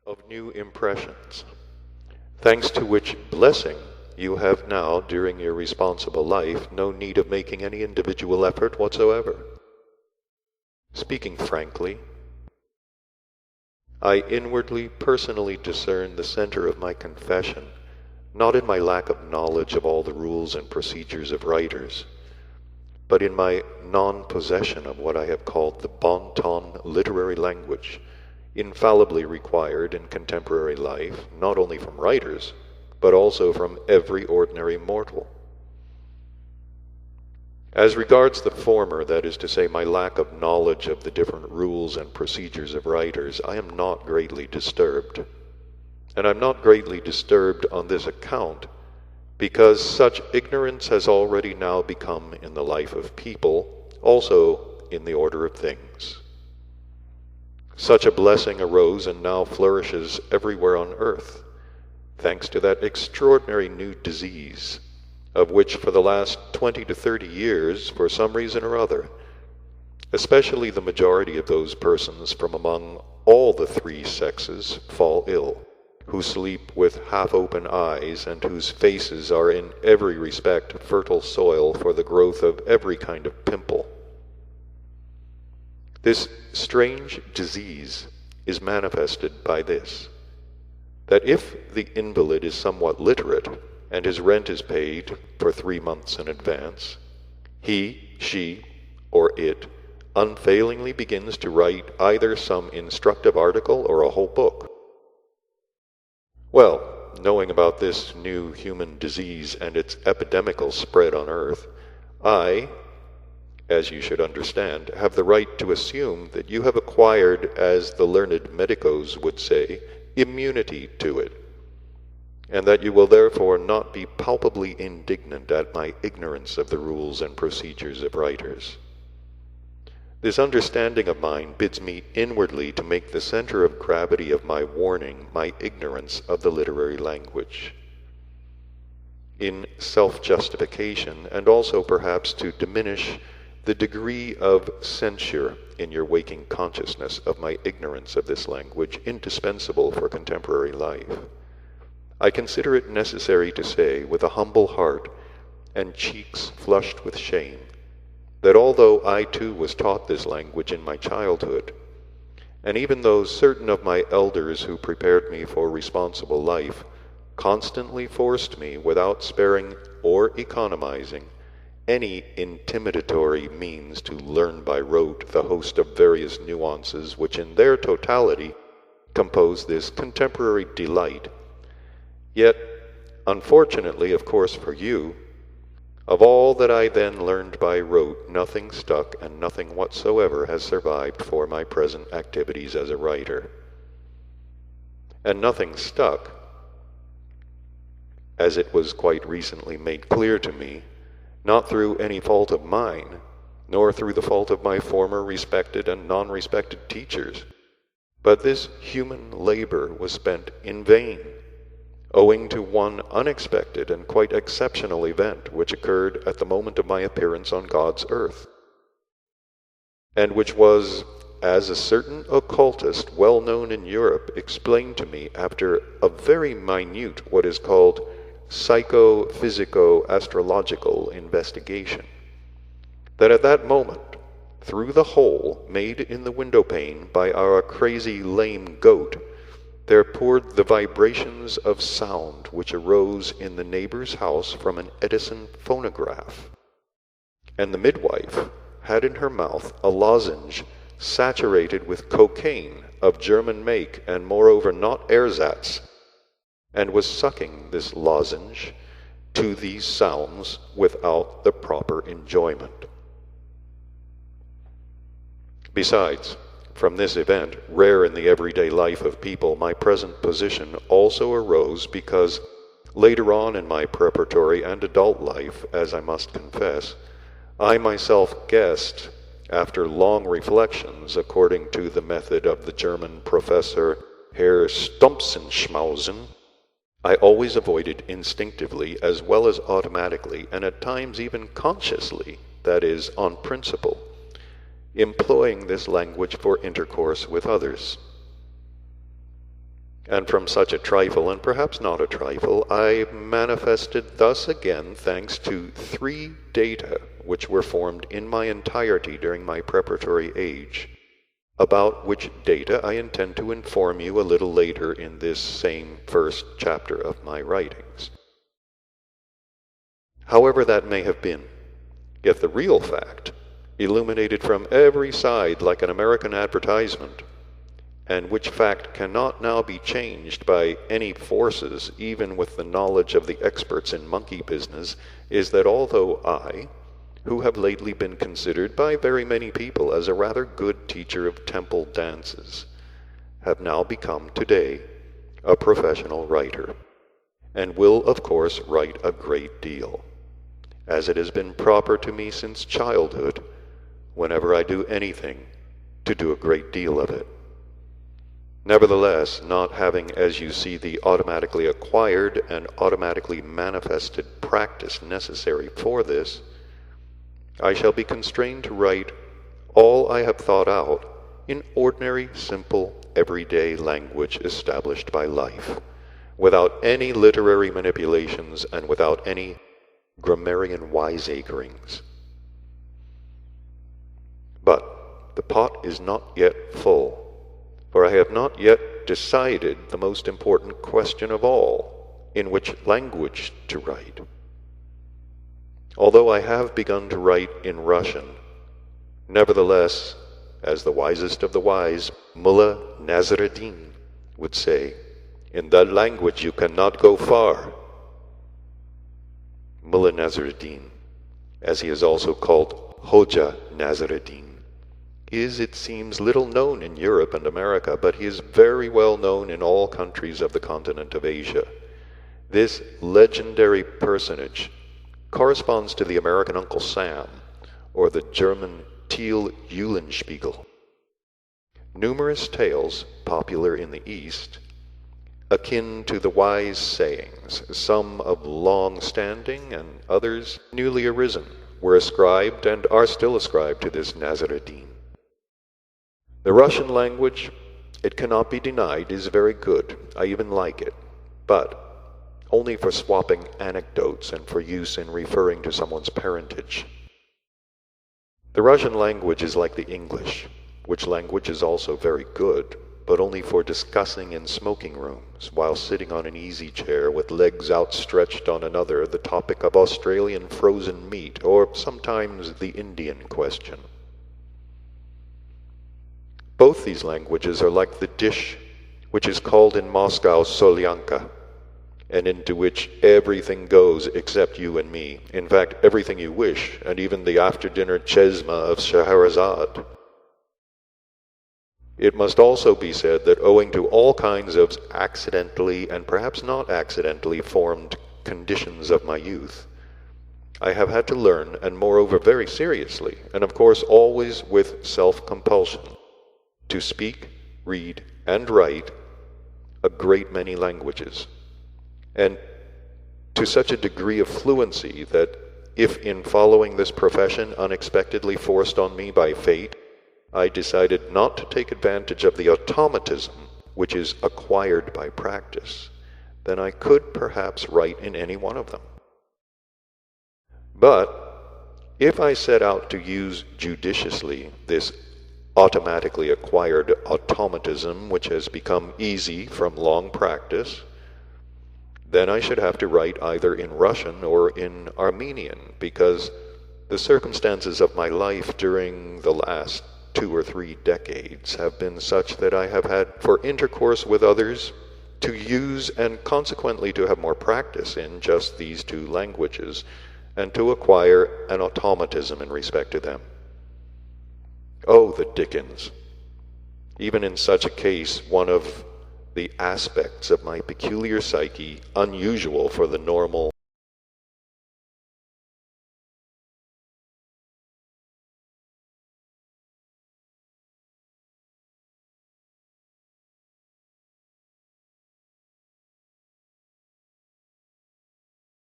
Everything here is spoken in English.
of new impressions, thanks to which blessing you have now, during your responsible life, no need of making any individual effort whatsoever. Speaking frankly, I inwardly, personally discern the center of my confession, not in my lack of knowledge of all the rules and procedures of writers, but in my non-possession of what I have called the bon ton literary language, infallibly required in contemporary life, not only from writers, but also from every ordinary mortal. As regards the former, that is to say, my lack of knowledge of the different rules and procedures of writers, I am not greatly disturbed. And I'm not greatly disturbed on this account, because such ignorance has already now become in the life of people, also in the order of things. Such a blessing arose and now flourishes everywhere on earth, thanks to that extraordinary new disease, of which for the last 20 to 30 years, for some reason or other, especially the majority of those persons from among all the three sexes fall ill, who sleep with half-open eyes and whose faces are in every respect fertile soil for the growth of every kind of pimple. This strange disease is manifested by this, that if the invalid is somewhat literate and his rent is paid for 3 months in advance, he, she, or it unfailingly begins to write either some instructive article or a whole book. Well, knowing about this new human disease and its epidemical spread on earth, I, as you should understand, have the right to assume that you have acquired, as the learned medicos would say, immunity to it, and that you will therefore not be palpably indignant at my ignorance of the rules and procedures of writers. This understanding of mine bids me inwardly to make the center of gravity of my warning my ignorance of the literary language, in self-justification, and also perhaps to diminish the degree of censure in your waking consciousness of my ignorance of this language indispensable for contemporary life. I consider it necessary to say, with a humble heart and cheeks flushed with shame, that although I too was taught this language in my childhood, and even though certain of my elders who prepared me for responsible life constantly forced me, without sparing or economizing, any intimidatory means to learn by rote the host of various nuances which in their totality compose this contemporary delight, yet, unfortunately, of course, for you, of all that I then learned by rote, nothing stuck and nothing whatsoever has survived for my present activities as a writer. And nothing stuck, as it was quite recently made clear to me, not through any fault of mine, nor through the fault of my former respected and non-respected teachers, but this human labor was spent in vain, owing to one unexpected and quite exceptional event which occurred at the moment of my appearance on God's earth, and which was, as a certain occultist well known in Europe explained to me after a very minute what is called psycho-physico-astrological investigation, that at that moment, through the hole made in the window pane by our crazy lame goat, there poured the vibrations of sound which arose in the neighbor's house from an Edison phonograph, and the midwife had in her mouth a lozenge saturated with cocaine of German make, and moreover not ersatz, and was sucking this lozenge to these sounds without the proper enjoyment. Besides, from this event, rare in the everyday life of people, my present position also arose because later on in my preparatory and adult life, as I must confess, I myself guessed, after long reflections, according to the method of the German professor Herr Stumpfenschmausen, I always avoided instinctively as well as automatically, and at times even consciously, that is, on principle, employing this language for intercourse with others. And from such a trifle, and perhaps not a trifle, I manifested thus again thanks to 3 data which were formed in my entirety during my preparatory age, about which data I intend to inform you a little later in this same first chapter of my writings. However that may have been, yet the real fact, illuminated from every side like an American advertisement, and which fact cannot now be changed by any forces, even with the knowledge of the experts in monkey business, is that although I, who have lately been considered by very many people as a rather good teacher of temple dances, have now become today a professional writer, and will of course write a great deal, as it has been proper to me since childhood, whenever I do anything, to do a great deal of it. Nevertheless, not having, as you see, the automatically acquired and automatically manifested practice necessary for this, I shall be constrained to write all I have thought out in ordinary, simple, everyday language established by life, without any literary manipulations and without any grammarian wiseacrings. But the pot is not yet full, for I have not yet decided the most important question of all, in which language to write. Although I have begun to write in Russian, nevertheless, as the wisest of the wise, Mullah Nasruddin, would say, in that language you cannot go far. Mullah Nasruddin, as he is also called Hoja Nasruddin, is, it seems, little known in Europe and America, but he is very well known in all countries of the continent of Asia. This legendary personage corresponds to the American Uncle Sam, or the German Thiel Eulenspiegel. Numerous tales, popular in the East, akin to the wise sayings, some of long standing and others newly arisen, were ascribed and are still ascribed to this Nasruddin. The Russian language, it cannot be denied, is very good. I even like it, but only for swapping anecdotes and for use in referring to someone's parentage. The Russian language is like the English, which language is also very good, but only for discussing in smoking rooms while sitting on an easy chair with legs outstretched on another the topic of Australian frozen meat, or sometimes the Indian question. Both these languages are like the dish which is called in Moscow solyanka, and into which everything goes except you and me, in fact everything you wish, and even the after-dinner chesma of Scheherazade. It must also be said that owing to all kinds of accidentally and perhaps not accidentally formed conditions of my youth, I have had to learn, and moreover very seriously, and of course always with self-compulsion, to speak, read, and write a great many languages, and to such a degree of fluency that if in following this profession unexpectedly forced on me by fate, I decided not to take advantage of the automatism which is acquired by practice, then I could perhaps write in any one of them. But if I set out to use judiciously this automatically acquired automatism which has become easy from long practice, then I should have to write either in Russian or in Armenian, because the circumstances of my life during the last 2 or 3 decades have been such that I have had, for intercourse with others, to use and consequently to have more practice in just these 2 languages, and to acquire an automatism in respect to them. Oh, the dickens! Even in such a case, one of the aspects of my peculiar psyche, unusual for the normal